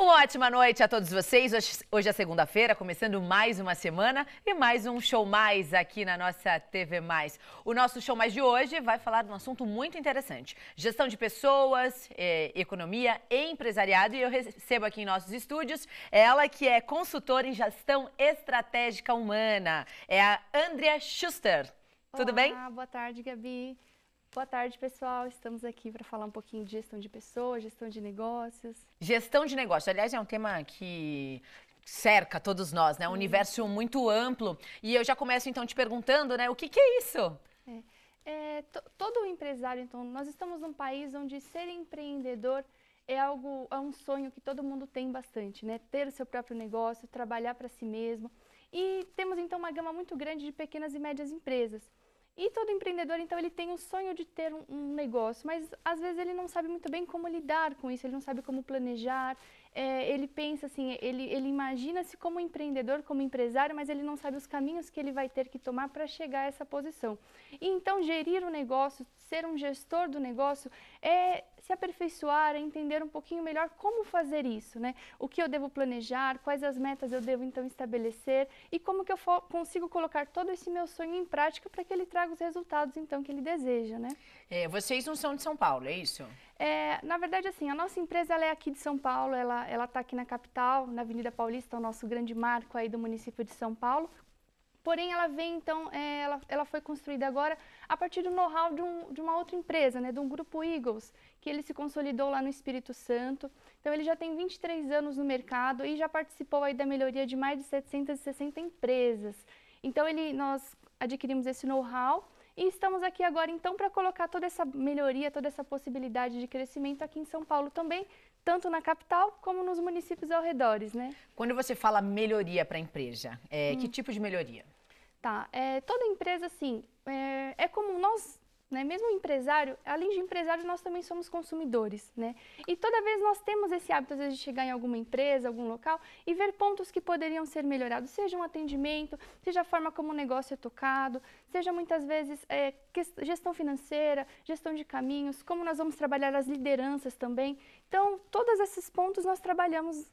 Uma ótima noite a todos vocês. Hoje é segunda-feira, começando mais uma semana e mais um Show Mais aqui na nossa TV Mais. O nosso Show Mais de hoje vai falar de um assunto muito interessante. Gestão de pessoas, economia e empresariado. E eu recebo aqui em nossos estúdios ela que é consultora em gestão estratégica humana. É a Andrea Schuster. Tudo bem? Boa tarde, Gabi. Boa tarde, pessoal. Estamos aqui para falar um pouquinho de gestão de pessoas, gestão de negócios. Gestão de negócios, aliás, é um tema que cerca todos nós, né? Um universo muito amplo. E eu já começo, então, te perguntando, né? O que é isso? Todo empresário, então, nós estamos num país onde ser empreendedor é um sonho que todo mundo tem bastante, né? Ter o seu próprio negócio, trabalhar para si mesmo. E temos, então, uma gama muito grande de pequenas e médias empresas. E todo empreendedor, então, ele tem o sonho de ter um negócio, mas às vezes ele não sabe muito bem como lidar com isso, ele não sabe como planejar, ele pensa assim, ele imagina-se como empreendedor, como empresário, mas ele não sabe os caminhos que ele vai ter que tomar para chegar a essa posição. E então gerir o negócio, ser um gestor do negócio, é se aperfeiçoar, é entender um pouquinho melhor como fazer isso, né? O que eu devo planejar, quais as metas eu devo então estabelecer e como que eu consigo colocar todo esse meu sonho em prática para que ele traga os resultados então que ele deseja, né? Vocês não são de São Paulo, é isso? Na verdade, assim, a nossa empresa ela é aqui de São Paulo, ela está aqui na capital, na Avenida Paulista, o nosso grande marco aí do município de São Paulo. Porém, ela vem, então, ela foi construída agora a partir do know-how de uma outra empresa, né, de um grupo Eagles, que ele se consolidou lá no Espírito Santo. Então, ele já tem 23 anos no mercado e já participou aí da melhoria de mais de 760 empresas. Então, nós adquirimos esse know-how e estamos aqui agora, então, para colocar toda essa melhoria, toda essa possibilidade de crescimento aqui em São Paulo também, tanto na capital como nos municípios ao redores, né? Quando você fala melhoria para a empresa, que tipo de melhoria? Tá, toda empresa, assim, é como nós, né, mesmo o empresário, além de empresário, nós também somos consumidores, né? E toda vez nós temos esse hábito, às vezes, de chegar em alguma empresa, algum local e ver pontos que poderiam ser melhorados, seja um atendimento, seja a forma como o negócio é tocado, seja muitas vezes gestão financeira, gestão de caminhos, como nós vamos trabalhar as lideranças também. Então, todos esses pontos nós trabalhamos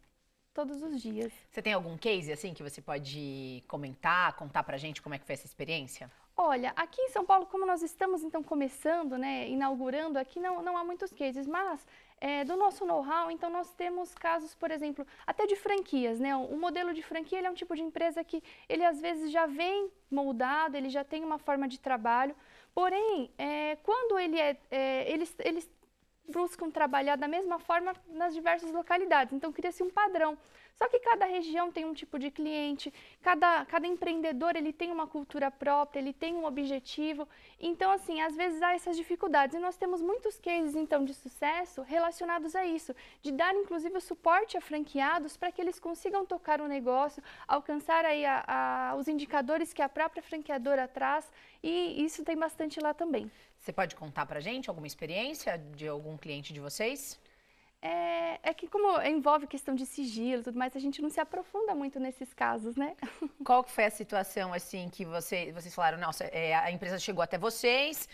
todos os dias. Você tem algum case, assim, que você pode comentar, contar pra gente como é que foi essa experiência? Olha, aqui em São Paulo, como nós estamos, então, começando, né, inaugurando, aqui não há muitos cases, mas do nosso know-how, então, nós temos casos, por exemplo, até de franquias, né? O modelo de franquia, ele é um tipo de empresa que ele, às vezes, já vem moldado, ele já tem uma forma de trabalho, porém, quando eles buscam trabalhar da mesma forma nas diversas localidades, então cria-se um padrão. Só que cada região tem um tipo de cliente, cada empreendedor ele tem uma cultura própria, ele tem um objetivo, então assim, às vezes há essas dificuldades e nós temos muitos cases então de sucesso relacionados a isso, de dar inclusive o suporte a franqueados para que eles consigam tocar o negócio, alcançar aí os indicadores que a própria franqueadora traz e isso tem bastante lá também. Você pode contar pra gente alguma experiência de algum cliente de vocês? Que como envolve questão de sigilo e tudo mais, a gente não se aprofunda muito nesses casos, né? Qual que foi a situação, assim, que vocês falaram, nossa, a empresa chegou até vocês,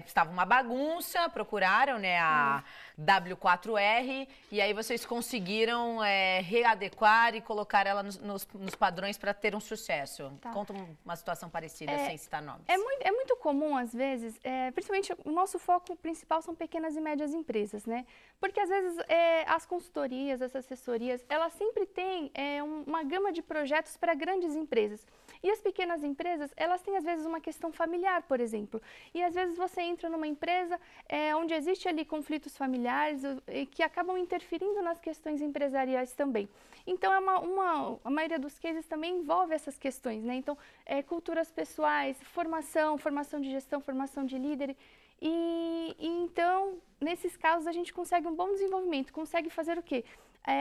estava uma bagunça, procuraram, né, a W4R, e aí vocês conseguiram readequar e colocar ela nos padrões para ter um sucesso. Tá. Conta uma situação parecida, sem citar nomes. É muito comum, às vezes, principalmente o nosso foco principal são pequenas e médias empresas, né? Porque, às vezes, as consultorias, as assessorias, elas sempre têm uma gama de projetos para grandes empresas. E as pequenas empresas, elas têm, às vezes, uma questão familiar, por exemplo. E, às vezes, você entra numa empresa onde existe ali conflitos familiares que acabam interferindo nas questões empresariais também. Então, a maioria dos cases também envolve essas questões, né? Então, culturas pessoais, formação de gestão, formação de líder. E então, nesses casos, a gente consegue um bom desenvolvimento, consegue fazer o quê?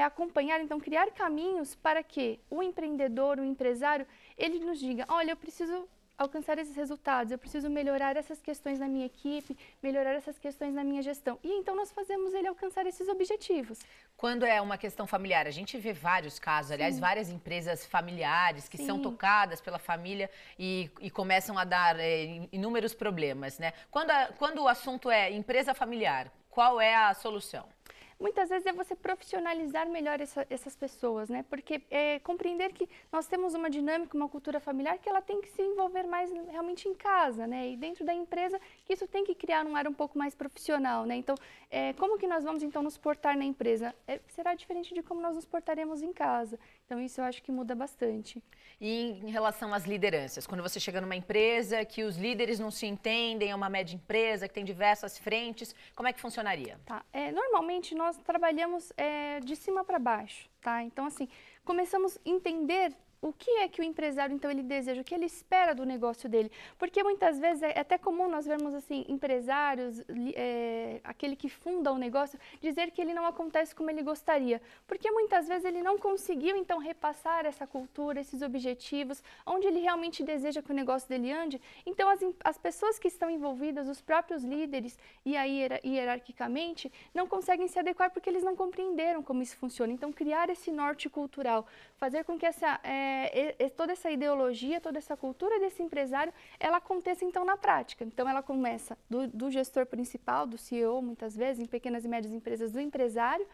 Acompanhar, então, criar caminhos para que o empreendedor, o empresário, ele nos diga, olha, eu preciso alcançar esses resultados, eu preciso melhorar essas questões na minha equipe, melhorar essas questões na minha gestão. E então nós fazemos ele alcançar esses objetivos. Quando é uma questão familiar, a gente vê vários casos, aliás, várias empresas familiares que são tocadas pela família e começam a dar inúmeros problemas, né? Quando o assunto é empresa familiar, qual é a solução? muitas vezes é você profissionalizar melhor essas pessoas, né? Porque compreender que nós temos uma dinâmica, uma cultura familiar que ela tem que se envolver mais realmente em casa, né? E dentro da empresa, que isso tem que criar um ar um pouco mais profissional, né? Então, como que nós vamos então nos portar na empresa? Será diferente de como nós nos portaremos em casa. Então, isso eu acho que muda bastante. E em relação às lideranças, quando você chega numa empresa que os líderes não se entendem, é uma média empresa que tem diversas frentes, como é que funcionaria? Tá. Normalmente nós trabalhamos de cima para baixo, tá? Então, assim, começamos a entender o que é que o empresário, então, ele deseja, o que ele espera do negócio dele. Porque muitas vezes é até comum nós vermos, assim, empresários, aquele que funda o negócio, dizer que ele não acontece como ele gostaria. Porque muitas vezes ele não conseguiu, então, repassar essa cultura, esses objetivos, onde ele realmente deseja que o negócio dele ande. Então, as pessoas que estão envolvidas, os próprios líderes, e aí hierarquicamente, não conseguem se adequar porque eles não compreenderam como isso funciona. Então, criar esse norte cultural, fazer com que toda essa ideologia, toda essa cultura desse empresário, ela aconteça então na prática. Então ela começa do gestor principal, do CEO, muitas vezes, em pequenas e médias empresas, do empresário,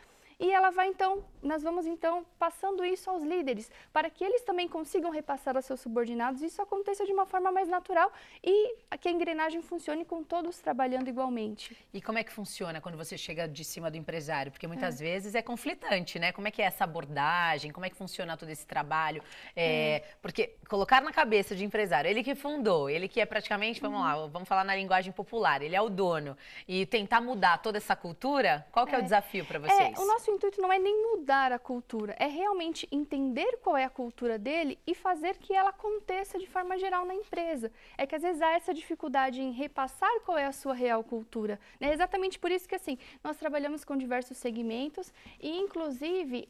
e ela vai então, nós vamos então passando isso aos líderes, para que eles também consigam repassar aos seus subordinados, e isso aconteça de uma forma mais natural e que a engrenagem funcione com todos trabalhando igualmente. E como é que funciona quando você chega de cima do empresário? Porque muitas vezes é conflitante, né? Como é que é essa abordagem? Como é que funciona todo esse trabalho? Porque colocar na cabeça de empresário, ele que fundou, ele que é praticamente, vamos lá, vamos falar na linguagem popular, ele é o dono, e tentar mudar toda essa cultura, qual que é o desafio para vocês? O nosso intuito não é nem mudar a cultura, é realmente entender qual é a cultura dele e fazer que ela aconteça de forma geral na empresa. É que às vezes há essa dificuldade em repassar qual é a sua real cultura. É exatamente por isso que assim, nós trabalhamos com diversos segmentos e inclusive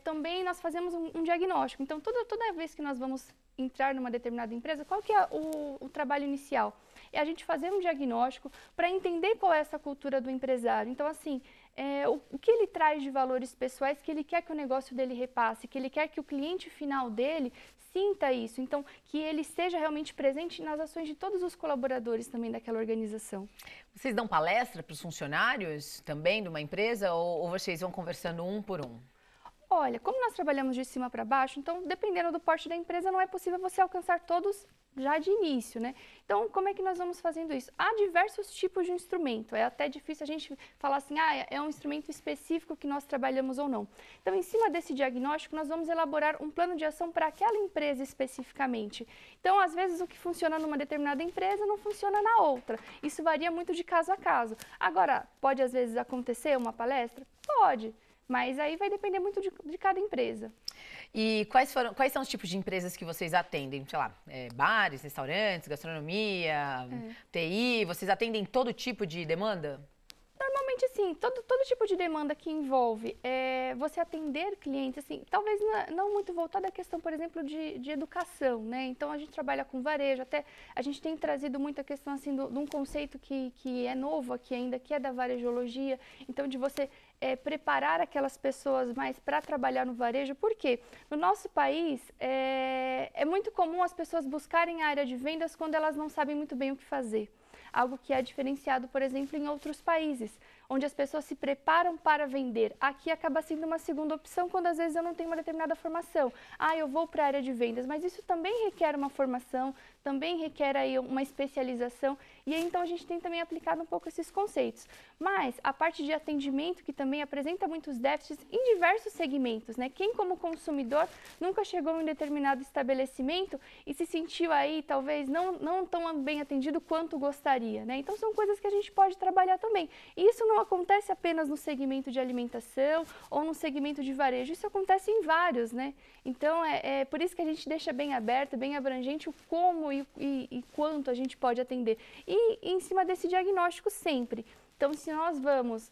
também nós fazemos um diagnóstico. Então toda vez que nós vamos entrar numa determinada empresa, qual que é o trabalho inicial? É a gente fazer um diagnóstico para entender qual é essa cultura do empresário. Então assim, o que ele traz de valores pessoais que ele quer que o negócio dele repasse, que ele quer que o cliente final dele sinta isso, então que ele esteja realmente presente nas ações de todos os colaboradores também daquela organização. Vocês dão palestra para os funcionários também de uma empresa ou vocês vão conversando um por um? Olha, como nós trabalhamos de cima para baixo, então dependendo do porte da empresa não é possível você alcançar todos já de início, né? Então, como é que nós vamos fazendo isso? Há diversos tipos de instrumento, é até difícil a gente falar assim, é um instrumento específico que nós trabalhamos ou não. Então, em cima desse diagnóstico, nós vamos elaborar um plano de ação para aquela empresa especificamente. Então, às vezes, o que funciona numa determinada empresa não funciona na outra. Isso varia muito de caso a caso. Agora, pode às vezes acontecer uma palestra? Pode. Mas aí vai depender muito de cada empresa. E quais são os tipos de empresas que vocês atendem? Sei lá, bares, restaurantes, gastronomia, TI, vocês atendem todo tipo de demanda? Normalmente, assim, todo tipo de demanda que envolve você atender clientes, assim, talvez não muito voltada à questão, por exemplo, de educação, né? Então, a gente trabalha com varejo, até a gente tem trazido muita questão, assim, de um conceito que é novo aqui ainda, que é da varejologia, então, de você preparar aquelas pessoas mais para trabalhar no varejo, porque no nosso país é muito comum as pessoas buscarem a área de vendas quando elas não sabem muito bem o que fazer. Algo que é diferenciado, por exemplo, em outros países, onde as pessoas se preparam para vender. Aqui acaba sendo uma segunda opção quando às vezes eu não tenho uma determinada formação. Eu vou para a área de vendas, mas isso também requer uma formação, também requer aí uma especialização e aí, então a gente tem também aplicado um pouco esses conceitos. Mas a parte de atendimento que também apresenta muitos déficits em diversos segmentos, né? Quem como consumidor nunca chegou em um determinado estabelecimento e se sentiu aí talvez não tão bem atendido quanto gostaria, né? Então são coisas que a gente pode trabalhar também. E isso não acontece apenas no segmento de alimentação ou no segmento de varejo, isso acontece em vários, né? Então é por isso que a gente deixa bem aberto, bem abrangente o como e quanto a gente pode atender. E em cima desse diagnóstico sempre. Então, se nós vamos,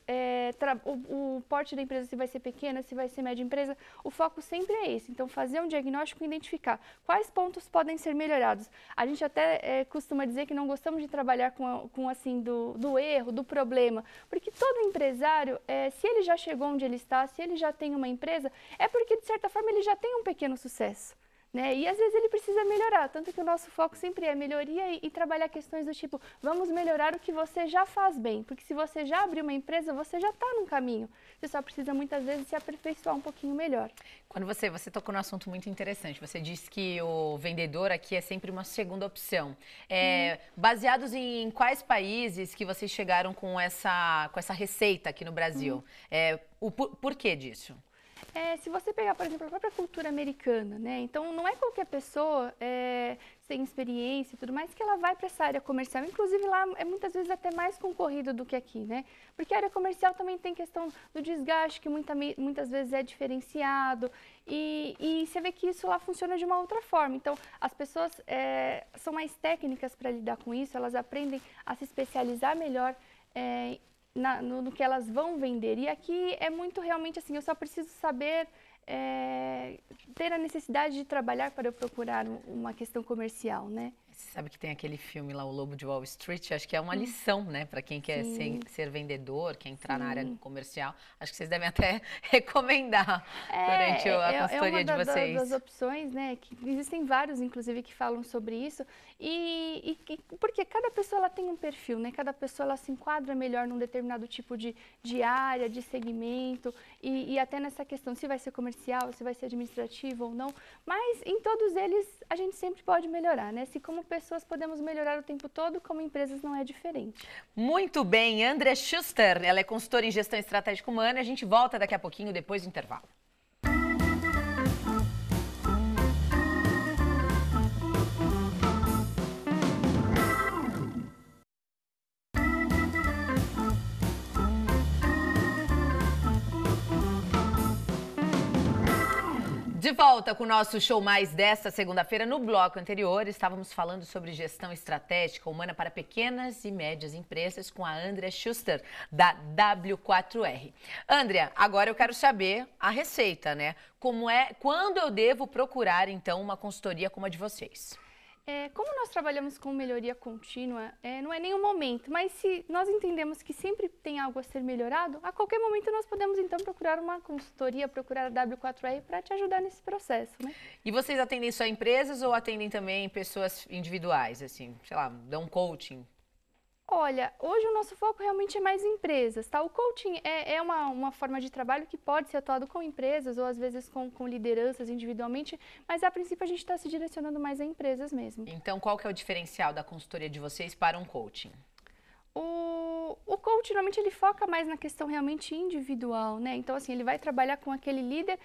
o porte da empresa, se vai ser pequena, se vai ser média empresa, o foco sempre é esse. Então, fazer um diagnóstico e identificar quais pontos podem ser melhorados. A gente até costuma dizer que não gostamos de trabalhar com assim, do erro, do problema, porque todo empresário, se ele já chegou onde ele está, se ele já tem uma empresa, é porque, de certa forma, ele já tem um pequeno sucesso. né? E às vezes ele precisa melhorar, tanto que o nosso foco sempre é melhoria e trabalhar questões do tipo, vamos melhorar o que você já faz bem, porque se você já abriu uma empresa, você já está num caminho, você só precisa muitas vezes se aperfeiçoar um pouquinho melhor. Quando você tocou num assunto muito interessante, você disse que o vendedor aqui é sempre uma segunda opção. Baseados em quais países que vocês chegaram com essa receita aqui no Brasil? O porquê disso? Se você pegar, por exemplo, a própria cultura americana, né? Então, não é qualquer pessoa sem experiência e tudo mais que ela vai para essa área comercial. Inclusive, lá é muitas vezes até mais concorrido do que aqui, né? Porque a área comercial também tem questão do desgaste, que muitas vezes é diferenciado. E você vê que isso lá funciona de uma outra forma. Então, as pessoas são mais técnicas para lidar com isso, elas aprendem a se especializar melhor no que elas vão vender. E aqui é muito realmente assim, eu só preciso saber ter a necessidade de trabalhar para eu procurar uma questão comercial, né? Você sabe que tem aquele filme lá, O Lobo de Wall Street, acho que é uma lição, né, para quem quer ser vendedor, quer entrar na área comercial. Acho que vocês devem até recomendar durante a consultoria de vocês. É uma das opções, né, que existem vários, inclusive, que falam sobre isso, porque cada pessoa ela tem um perfil, né, cada pessoa ela se enquadra melhor num determinado tipo de área, de segmento, e até nessa questão se vai ser comercial, se vai ser administrativo ou não, mas em todos eles a gente sempre pode melhorar, né, se como pessoas podemos melhorar o tempo todo, como empresas não é diferente. Muito bem, Andrea Schuster, ela é consultora em gestão estratégica humana, a gente volta daqui a pouquinho depois do intervalo. De volta com o nosso Show Mais desta segunda-feira. No bloco anterior, estávamos falando sobre gestão estratégica humana para pequenas e médias empresas com a Andrea Schuster, da W4R. Andrea, agora eu quero saber a receita, né? Quando eu devo procurar, então, uma consultoria como a de vocês? Como nós trabalhamos com melhoria contínua, não é nenhum momento, mas se nós entendemos que sempre tem algo a ser melhorado, a qualquer momento nós podemos então procurar uma consultoria, procurar a W4R para te ajudar nesse processo, né? E vocês atendem só empresas ou atendem também pessoas individuais, assim, sei lá, dão coaching? Olha, hoje o nosso foco realmente é mais empresas, tá? O coaching é uma forma de trabalho que pode ser atuado com empresas ou às vezes com lideranças individualmente, mas a princípio a gente está se direcionando mais a empresas mesmo. Então, qual que é o diferencial da consultoria de vocês para um coaching? O coach, normalmente, ele foca mais na questão realmente individual, né? Então, assim, ele vai trabalhar com aquele líder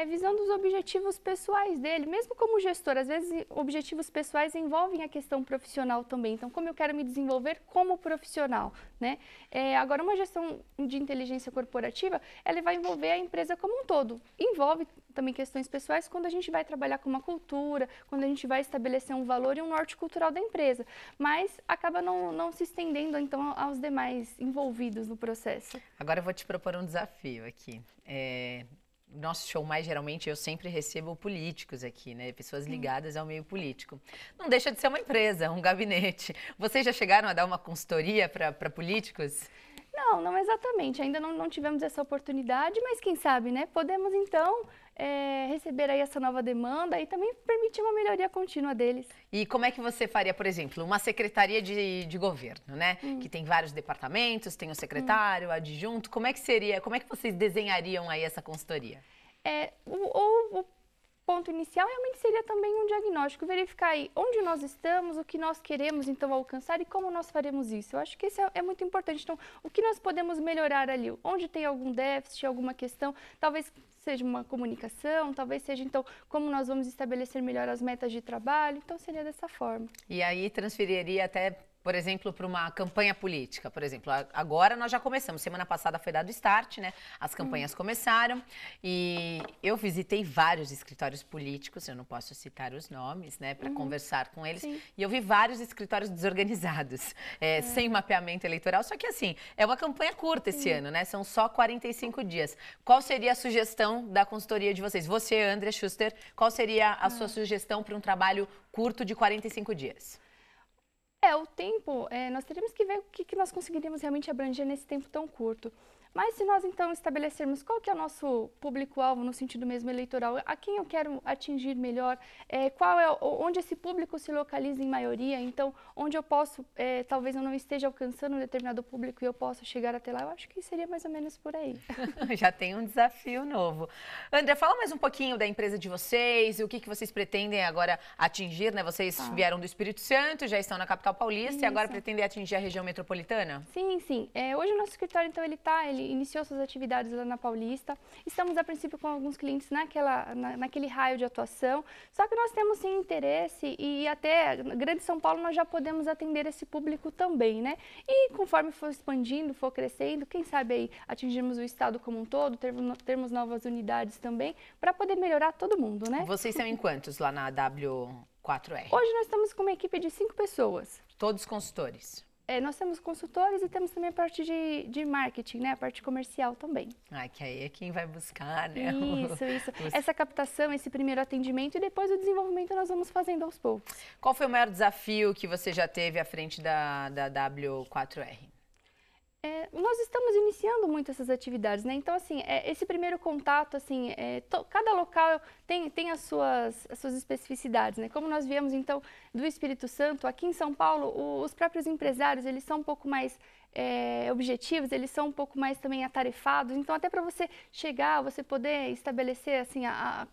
visando os objetivos pessoais dele. Mesmo como gestor, às vezes, objetivos pessoais envolvem a questão profissional também. Então, como eu quero me desenvolver como profissional, né? Agora, uma gestão de inteligência corporativa, ela vai envolver a empresa como um todo. Envolve também questões pessoais quando a gente vai trabalhar com uma cultura, quando a gente vai estabelecer um valor e um norte cultural da empresa. Mas acaba não se estendendo, então, aos demais envolvidos no processo. Agora eu vou te propor um desafio aqui. Nosso Show Mais, geralmente, eu sempre recebo políticos aqui, né? Pessoas ligadas ao meio político. Não deixa de ser uma empresa, um gabinete. Vocês já chegaram a dar uma consultoria para políticos? Não exatamente. Ainda não tivemos essa oportunidade, mas quem sabe, né? Podemos, então, receber aí essa nova demanda e também permitir uma melhoria contínua deles. E como é que você faria, por exemplo, uma secretaria de governo, né? Que tem vários departamentos, tem o secretário, o adjunto. Como é que seria, como é que vocês desenhariam aí essa consultoria? O ponto inicial realmente seria também um diagnóstico, verificar aí onde nós estamos, o que nós queremos então alcançar e como nós faremos isso. Eu acho que isso é muito importante. Então, o que nós podemos melhorar ali? Onde tem algum déficit, alguma questão, talvez seja uma comunicação, talvez seja então como nós vamos estabelecer melhor as metas de trabalho. Então, seria dessa forma. E aí transferiria até, por exemplo, para uma campanha política. Por exemplo, agora nós já começamos. Semana passada foi dado start, né? As campanhas começaram e eu visitei vários escritórios políticos, eu não posso citar os nomes, né? Para conversar com eles. Sim. E eu vi vários escritórios desorganizados, sem mapeamento eleitoral. Só que assim, é uma campanha curta esse ano, né? São só 45 dias. Qual seria a sugestão da consultoria de vocês? Você, Andrea Schuster, qual seria a sua sugestão para um trabalho curto de 45 dias? O tempo, nós teríamos que ver o que nós conseguiríamos realmente abranger nesse tempo tão curto. Mas se nós então estabelecermos qual que é o nosso público-alvo no sentido mesmo eleitoral, a quem eu quero atingir melhor, onde esse público se localiza em maioria, então onde eu posso, talvez eu não esteja alcançando um determinado público e eu possa chegar até lá, eu acho que seria mais ou menos por aí. Já tem um desafio novo. André, fala mais um pouquinho da empresa de vocês, o que vocês pretendem agora atingir, né? Vocês vieram do Espírito Santo, já estão na capital paulista e agora pretendem atingir a região metropolitana? Sim, sim. Hoje o nosso escritório, então, ele iniciou suas atividades lá na Paulista. Estamos, a princípio, com alguns clientes naquele raio de atuação. Só que nós temos, sim, interesse e até Grande São Paulo nós já podemos atender esse público também, né? E conforme for expandindo, for crescendo, quem sabe aí atingirmos o estado como um todo, termos novas unidades também, para poder melhorar todo mundo, né? Vocês são em quantos lá na W4R? Hoje nós estamos com uma equipe de 5 pessoas. Todos consultores? Nós temos consultores e temos também a parte de marketing, né? A parte comercial também. Que aí é quem vai buscar, né? Isso. Essa captação, esse primeiro atendimento e depois o desenvolvimento nós vamos fazendo aos poucos. Qual foi o maior desafio que você já teve à frente da W4R? Nós estamos iniciando muito essas atividades, né? Então, assim, esse primeiro contato, assim, cada local tem as suas especificidades, né? Como nós viemos, então, do Espírito Santo, aqui em São Paulo, os próprios empresários, eles são um pouco mais objetivos, eles são um pouco mais também atarefados. Então, até para você chegar, você poder estabelecer, assim,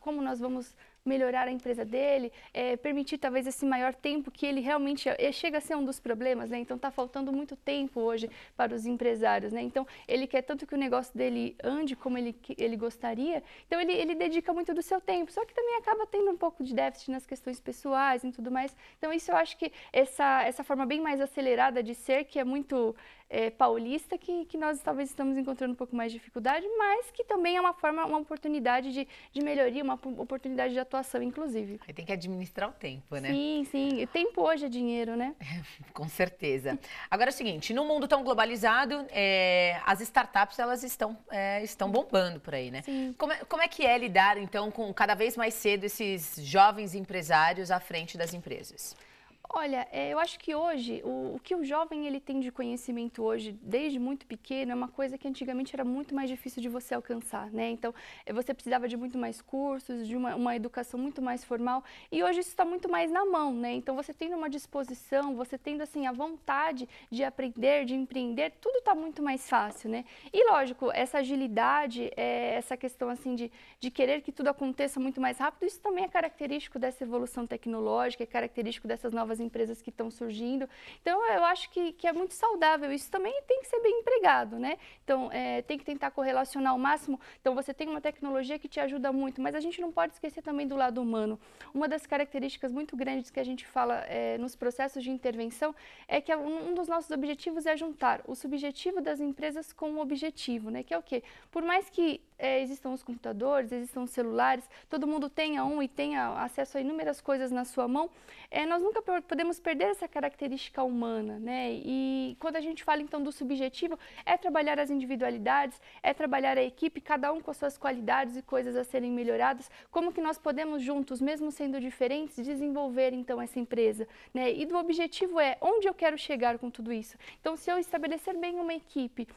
como nós vamos melhorar a empresa dele, permitir talvez esse maior tempo que ele realmente chega a ser um dos problemas, né? Então está faltando muito tempo hoje para os empresários, né? Então ele quer tanto que o negócio dele ande como ele gostaria, então ele dedica muito do seu tempo, só que também acaba tendo um pouco de déficit nas questões pessoais e tudo mais. Então isso eu acho que essa forma bem mais acelerada de ser, que é muito paulista, que nós talvez estamos encontrando um pouco mais de dificuldade, mas que também é uma oportunidade de melhoria, uma oportunidade de atuação, inclusive. Aí tem que administrar o tempo, né? Sim. O tempo hoje é dinheiro, né? Com certeza. Agora é o seguinte, num mundo tão globalizado, as startups, elas estão bombando por aí, né? Sim. Como é que é lidar, então, com cada vez mais cedo esses jovens empresários à frente das empresas? Olha, eu acho que hoje, o que o jovem ele tem de conhecimento hoje, desde muito pequeno, é uma coisa que antigamente era muito mais difícil de você alcançar, né? Então, você precisava de muito mais cursos, de uma educação muito mais formal, e hoje isso está muito mais na mão, né? Então, você tendo uma disposição, você tendo, assim, a vontade de aprender, de empreender, tudo está muito mais fácil, né? E, lógico, essa agilidade, essa questão, assim, de querer que tudo aconteça muito mais rápido, isso também é característico dessa evolução tecnológica, é característico dessas novas empresas que estão surgindo. Então, eu acho que é muito saudável. Isso também tem que ser bem empregado, né? Então, tem que tentar correlacionar ao máximo. Então, você tem uma tecnologia que te ajuda muito, mas a gente não pode esquecer também do lado humano. Uma das características muito grandes que a gente fala nos processos de intervenção é que um dos nossos objetivos é juntar o subjetivo das empresas com o objetivo, né? Que é o quê? Por mais que existam os computadores, existam os celulares, todo mundo tenha um e tenha acesso a inúmeras coisas na sua mão, nós nunca podemos perder essa característica humana, né? E quando a gente fala então do subjetivo, é trabalhar as individualidades, é trabalhar a equipe, cada um com as suas qualidades e coisas a serem melhoradas, como que nós podemos juntos, mesmo sendo diferentes, desenvolver então essa empresa, né? E do objetivo onde eu quero chegar com tudo isso. Então, se eu estabelecer bem uma equipe,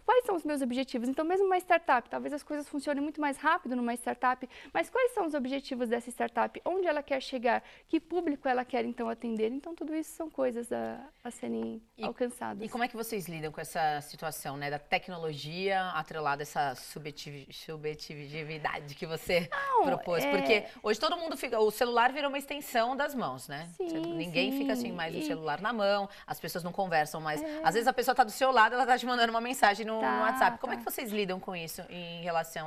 quais são os meus objetivos? Então, mesmo uma startup, talvez as coisas funcionem muito mais rápido numa startup, mas quais são os objetivos dessa startup? Onde ela quer chegar? Que público ela quer, então, atender? Então, tudo isso são coisas a serem alcançadas. E como é que vocês lidam com essa situação, né, da tecnologia atrelada a essa subjetividade que você propôs? Porque hoje todo mundo o celular virou uma extensão das mãos, né? Ninguém fica assim mais o celular na mão, as pessoas não conversam mais. Às vezes a pessoa está do seu lado, ela está te mandando uma mensagem no WhatsApp. Como é que vocês lidam com isso em relação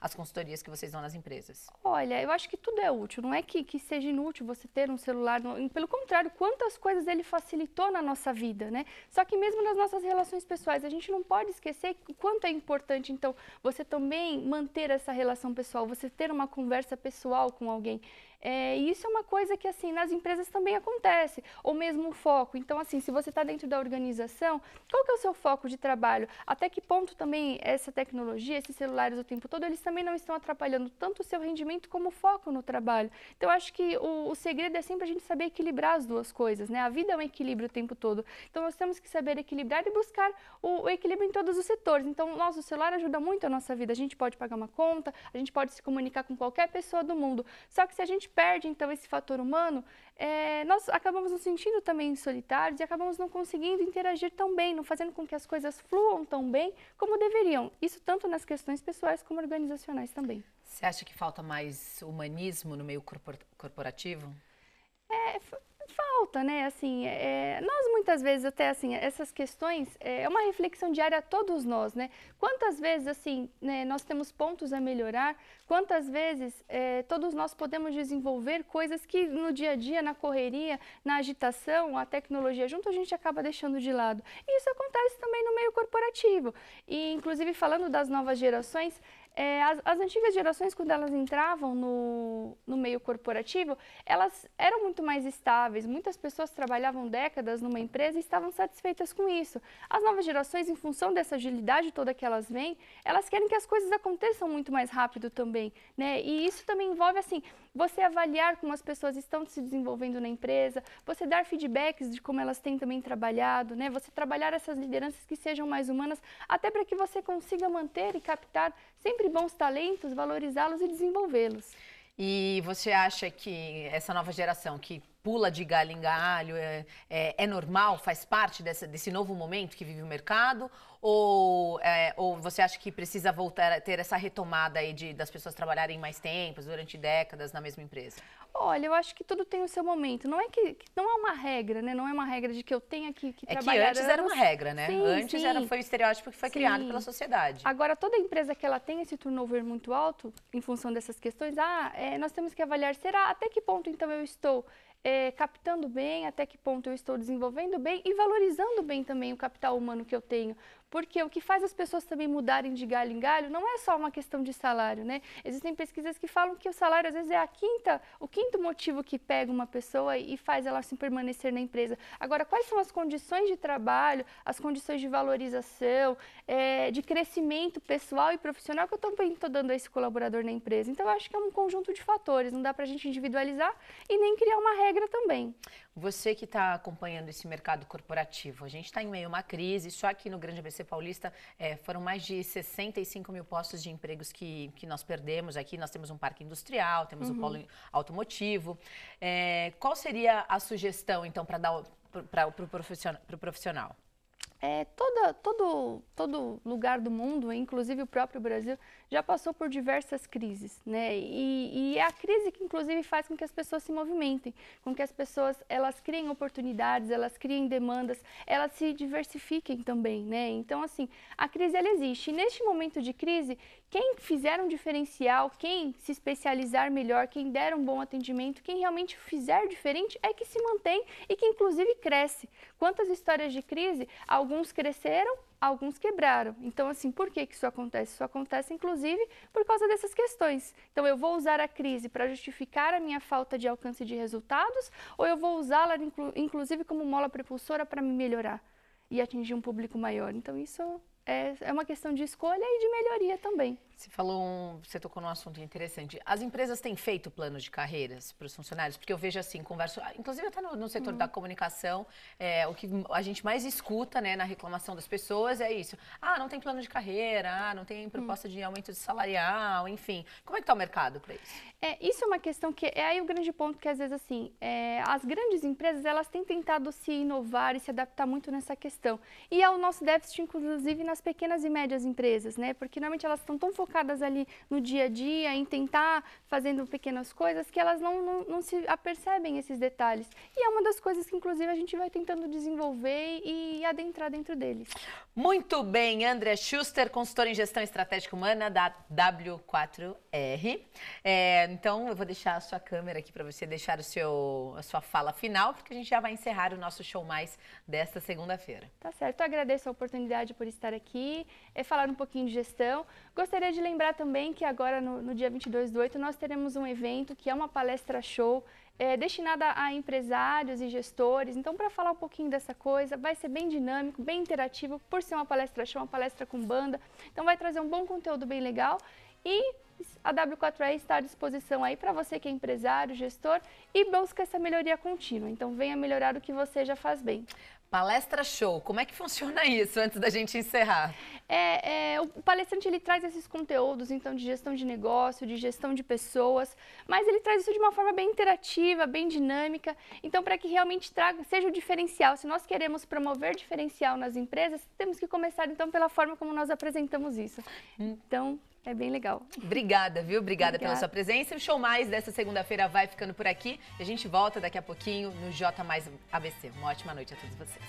às consultorias que vocês dão nas empresas? Olha, eu acho que tudo é útil. Não é que seja inútil você ter um celular. Pelo contrário, quantas coisas ele facilitou na nossa vida, né? Só que mesmo nas nossas relações pessoais, a gente não pode esquecer o quanto é importante, então, você também manter essa relação pessoal, você ter uma conversa pessoal com alguém. E isso é uma coisa que, assim, nas empresas também acontece, ou mesmo o foco. Então, assim, se você está dentro da organização, qual que é o seu foco de trabalho? até que ponto também essa tecnologia, esses celulares o tempo todo, eles também não estão atrapalhando tanto o seu rendimento como o foco no trabalho. Então, eu acho que o segredo é sempre a gente saber equilibrar as duas coisas, né? A vida é um equilíbrio o tempo todo. Então, nós temos que saber equilibrar e buscar o equilíbrio em todos os setores. Então, o celular ajuda muito a nossa vida. A gente pode pagar uma conta, a gente pode se comunicar com qualquer pessoa do mundo. Só que se a gente perde, então, esse fator humano, nós acabamos nos sentindo também solitários e acabamos não conseguindo interagir tão bem, não fazendo com que as coisas fluam tão bem como deveriam. Isso tanto nas questões pessoais como organizacionais também. Você acha que falta mais humanismo no meio corporativo? Falta, né? Assim, nós muitas vezes até assim, essas questões é uma reflexão diária a todos nós, né? Quantas vezes assim, né, nós temos pontos a melhorar? Quantas vezes todos nós podemos desenvolver coisas que no dia a dia, na correria, na agitação, a tecnologia junto a gente acaba deixando de lado. E isso acontece também no meio corporativo. E inclusive falando das novas gerações, as antigas gerações, quando elas entravam no meio corporativo, elas eram muito mais estáveis. Muitas pessoas trabalhavam décadas numa empresa e estavam satisfeitas com isso. As novas gerações, em função dessa agilidade toda que elas vêm, elas querem que as coisas aconteçam muito mais rápido também, né? E isso também envolve, assim, você avaliar como as pessoas estão se desenvolvendo na empresa, você dar feedbacks de como elas têm também trabalhado, né? Você trabalhar essas lideranças que sejam mais humanas, até para que você consiga manter e captar sempre bons talentos, valorizá-los e desenvolvê-los. E você acha que essa nova geração que pula de galho em galho é normal, faz parte desse novo momento que vive o mercado? Ou você acha que precisa voltar a ter essa retomada aí das pessoas trabalharem mais tempos, durante décadas na mesma empresa? Olha, eu acho que tudo tem o seu momento. Não é que não é uma regra, né? Não é uma regra de que eu tenha que trabalhar. É que antes era uma regra, né? Sim, antes foi o estereótipo que foi criado pela sociedade. Agora, toda empresa que ela tem esse turnover muito alto, em função dessas questões, nós temos que avaliar, será até que ponto então eu estou captando bem, até que ponto eu estou desenvolvendo bem e valorizando bem também o capital humano que eu tenho. Porque o que faz as pessoas também mudarem de galho em galho não é só uma questão de salário, né? Existem pesquisas que falam que o salário, às vezes, é o quinto motivo que pega uma pessoa e faz ela se permanecer na empresa. Agora, quais são as condições de trabalho, as condições de valorização, de crescimento pessoal e profissional que eu também estou dando a esse colaborador na empresa? Então, eu acho que é um conjunto de fatores, não dá para a gente individualizar e nem criar uma regra também. Você que está acompanhando esse mercado corporativo, a gente está em meio a uma crise, só aqui no Grande ABC Paulista foram mais de 65 mil postos de empregos que nós perdemos. Aqui nós temos um parque industrial, temos um polo automotivo. Qual seria a sugestão, então, para dar para o profissional? Todo lugar do mundo, inclusive o próprio Brasil, já passou por diversas crises, né? E é a crise que, inclusive, faz com que as pessoas se movimentem, com que as pessoas, elas criem oportunidades, elas criem demandas, elas se diversifiquem também, né? Então, assim, a crise, ela existe. E neste momento de crise, quem fizer um diferencial, quem se especializar melhor, quem der um bom atendimento, quem realmente fizer diferente, é que se mantém e que, inclusive, cresce. Quantas histórias de crise, alguns cresceram, alguns quebraram. Então, assim, por que isso acontece? Isso acontece, inclusive, por causa dessas questões. Então, eu vou usar a crise para justificar a minha falta de alcance de resultados ou eu vou usá-la, inclusive, como mola propulsora para me melhorar e atingir um público maior? Então, isso é uma questão de escolha e de melhoria também. Você tocou num assunto interessante. As empresas têm feito planos de carreiras para os funcionários? Porque eu vejo assim, converso, inclusive até no setor da comunicação, o que a gente mais escuta, né, na reclamação das pessoas é isso. Não tem plano de carreira, não tem proposta de aumento de salarial, enfim. Como é que está o mercado para isso? Isso é uma questão que é aí o grande ponto que às vezes assim, as grandes empresas, elas têm tentado se inovar e se adaptar muito nessa questão. E é o nosso déficit, inclusive, nas pequenas e médias empresas, né? Porque normalmente elas estão tão focadas ali no dia a dia, em tentar fazendo pequenas coisas, que elas não se apercebem esses detalhes. E é uma das coisas que, inclusive, a gente vai tentando desenvolver e adentrar dentro deles. Muito bem, André Schuster, consultora em gestão estratégica humana da W4R. Então, eu vou deixar a sua câmera aqui para você deixar a sua fala final, porque a gente já vai encerrar o nosso Show Mais desta segunda-feira. Tá certo, eu agradeço a oportunidade por estar aqui, falar um pouquinho de gestão. Gostaria de lembrar também que agora no dia 22/8 nós teremos um evento que é uma palestra show destinada a empresários e gestores. Então, para falar um pouquinho dessa coisa, vai ser bem dinâmico, bem interativo, por ser uma palestra show, uma palestra com banda. Então, vai trazer um bom conteúdo bem legal e a W4E está à disposição aí para você que é empresário, gestor e busca essa melhoria contínua. Então, venha melhorar o que você já faz bem. Palestra show, como é que funciona isso antes da gente encerrar? O palestrante ele traz esses conteúdos, então, de gestão de negócio, de gestão de pessoas, mas ele traz isso de uma forma bem interativa, bem dinâmica, então, para que realmente seja o diferencial. Se nós queremos promover diferencial nas empresas, temos que começar, então, pela forma como nós apresentamos isso. Então, é bem legal. Obrigada, viu? Obrigada pela sua presença. O Show Mais dessa segunda-feira vai ficando por aqui. E a gente volta daqui a pouquinho no J Mais ABC. Uma ótima noite a todos vocês.